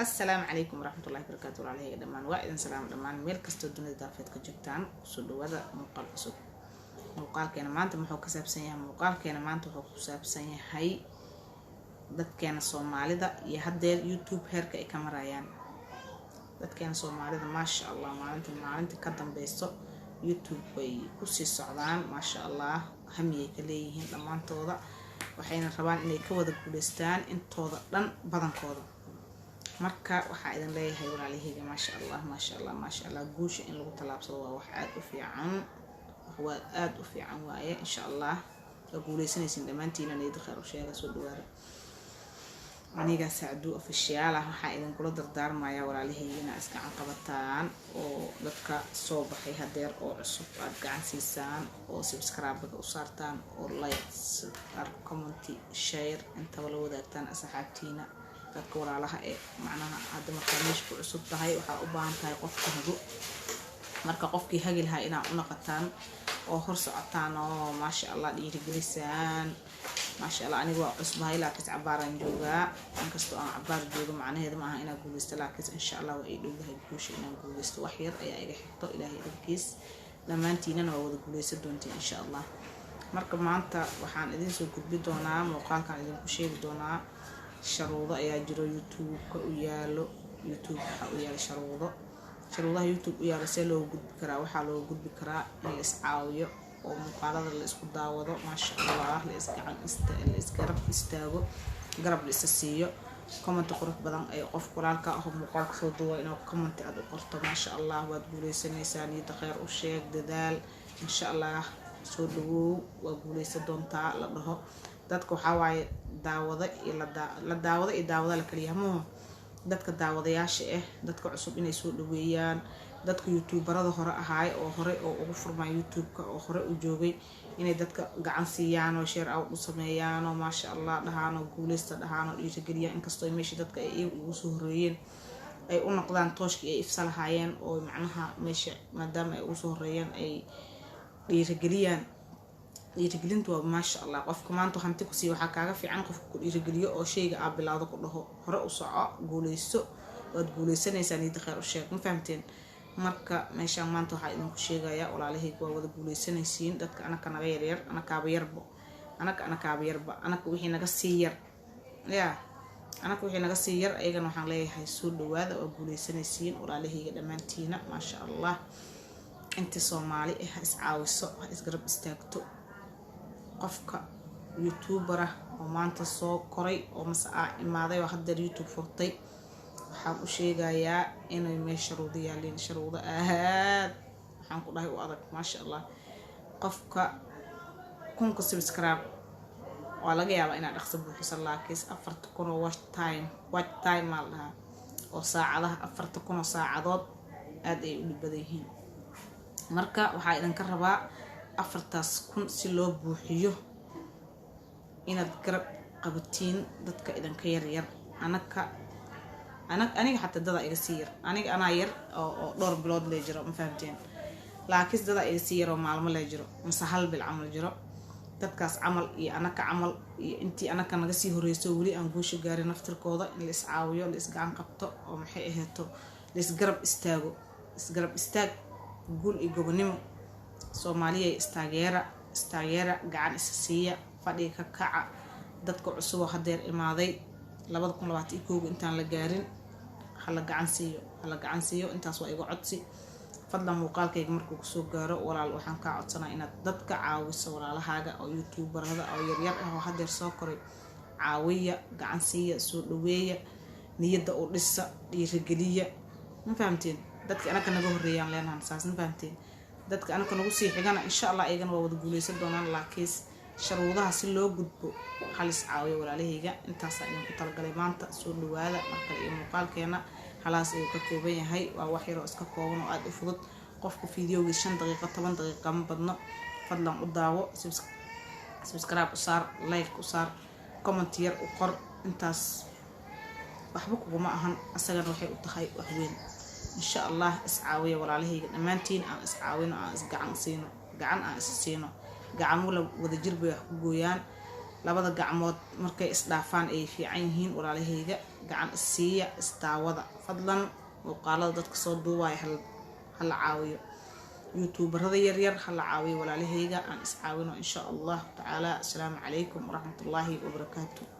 السلام عليكم ورحمة الله وبركاته. عليه دمان وإذن سلام دمان ميل كستو دنيا دافيد كجبتان وصدوا هذا مقال عصب مقال كان مانت محوك ساب سنيه مقال كان مانت محوك ساب سنيه هاي دad كان Soomaalida iyo hadeer YouTube heerka ay kamarayaan dadkan Soomaalida ma sha Allah maalinta ka dambayso YouTube way ku sii socdaan ma sha Allah hamiyay ka leeyihiin dhamaantooda waxayna rabaan inay ka wada guuleystaan intooda dhan badankooda marka waxa idin leeyahay walaalahayga ma sha Allah guusha in lagu talaabsado waa wax aad u fiican waaye insha Allah la guuleysanaysin dhamaantiina niyad khayr u sheega soo dhawaada aniga saacadu official waxa idin kula dardaarmaya walaalahayga iska qabataan oo dadka soo baxay hadeer oo cusub aad gacan siisaan oo subscribe u saartaan oo likes comment share inta wala wadaagtaan asxaabtiina dadka walaalaha ee macnaha hadda marka meeshku cusub tahay waxa u baahan tahay qofka hago marka qofkii hagi lahaa inaa u naqataan oo hor socotaan oo ma sha Allah dhiirigelisaan ما شاء الله أنا جوا أصبحي لكن عبارة جوجا أنا كستو أنا عبارة جوجا معناه هذا معها أنا جوجست لكن إن شاء الله وإيدوج هيجوش أنا جوجست وحير أي حتى إلهي الكيس لما أنتي أنا وود جوجست دونتي إن شاء الله مركب معنتا وحان إذن سو كتب دونا موقع كان إذن كشيء دونا شروطة أي جرو يوتيوب كويالو يوتيوب ويال شروطة يوتيوب ويال سلو جود بكرا وحلو جود بكرا الإسعاوية ومقالة الاسكو داوضو ما شاء الله الاسكرب استاغو قرب الاساسيو كومنت قرب بدن اي قف قرالكا اهو مقالك سو دوا انو كومنت اد قرطو ما شاء الله واد غوليسنيسان يد خير او شيك ددال ان شاء الله سو دو وا غوليس دونتا لا دهو dadka waxa waaye daawada la daawada la kaliya mo dadka daawadayaasha dadka cusub inay soo dhaweeyaan dadka youtuberada hore ahaay oo hore oo ugu furmay youtube-ka oo hore u joogay inay dadka gacan siiyaan oo share out u sameeyaan oo ma sha Allah dhahaan oo guuleysta dhahaan oo dhiirigeliyaan inkastoo ay meesha dadka ay ugu soo horeeyeen ay u noqdaan tooshkii ay ifsalahaayeen oo macnaha meesha maadaama ay ugu soo horeeyeen ay dhiirigelintu waa ma sha Allah qofka maanta hanti ku sii waxa kaaga fiican qofka ku dhiirigeliyo oo sheyga aad bilaawdo ku dhaho hore u soco guuleysto waad guuleysanaysaa niyad khayr u sheeg ma fahamteen marka meeshaan maanta waxa idin ku sheegaya walaalahayga waa wada guuleysanaysiin dadka anaka naga yar anaka wixii naga sii yar anaka wixii naga sii yar ayagana waxaan leeyahay soo dhawaada oo guuleysanaysiin walaalahayga dhamaantiina ma sha Allah inta Soomaali iscaawiso isgarab istaagto qofka youtuber oo maanta soo koray oo masaa imaaday oo hadda YouTube furtay waxaan u sheegayaa inay meesha shuruudo yaaleen shuruudo aad waxaan ku dhahay u adag ma sha Allah qofka kunka subscribe waa laga yaabaa inaad dhaqso buuxiso laakiin 4,000 watch time malaha oo saacadaha 4,000 saacadood aad ay u badan yihiin marka waxa idin ka rabaa 4,000 si loo buuxiyo inaad garab qabatiin dadka idin ka yar aniga حتى dada iga siir aniga ana yar oo dhowr bilood la jiro ma fahamteen laakiin dada iga siir oo maalmo la jiro mise hal bil amal jiro dadkaas amal iyo anaka amal iyo intii anaka naga sii horeyso wali aan guusha gaarin naftirkooda in la iscaawiyo la isgacan qabto oo maxay aheeto la isgarab istaag guul iyo gobonimo Soomaaliya istaageera gacan isa siiya fadhiga ka kaca dadka cusub oo hadeer imaaday 2021 intaan la gaarin hala gacan siiyo intaas waa igu codsi fadlan muuqaalkayga markuu ku soo gaaro walaal waxaan ka codsanaa inaad dadka caawiso walaalahaaga oo youtuberada oo yar oo hadeer soo koray caawiya gacan siiya soo dhaweeya niyada u dhisa dhiirigeliya ma fahamteen dadka anaka naga horeeyaan leenahan saas ma fahamteen dadka anaka nagu sii xigana insha Allah ayagana waa wada guuleysan doonaan laakiin shuruudaha si loo gudbo halis caawiyo walaalahayga intaas ayaan ku talagalay maanta soo dhawaada marka iyo muuqaalkeena halaas ay ka kooban yahay waa wax yar oo iska kooban oo aad u fudud qofka fiidiyoga 5 daqiiqo 10 daqiiqo ma badno fadlan u daawo subscribe u saar like u saar comment yar u qor intaas waxba kuma ahan asagana waxay u tahay wax weyn insha Allah iscaawiyo walaalahayga dhamaantiin aan iscaawino aan isgacan siino gacan wada jir bay wax ku gooyaan labada gacmood markay isdhaafaan ay fiican yihiin walaalahayga gacan isiiya istaawada fadlan muuqaalada dadka soo duubaya hala caawiyo youtuberada yaryar hala caawiyo walaalahayga aan iscaawino insha Allah tacaala. Assalaamu calaykum waraxmatullaahi wabarakaatuh.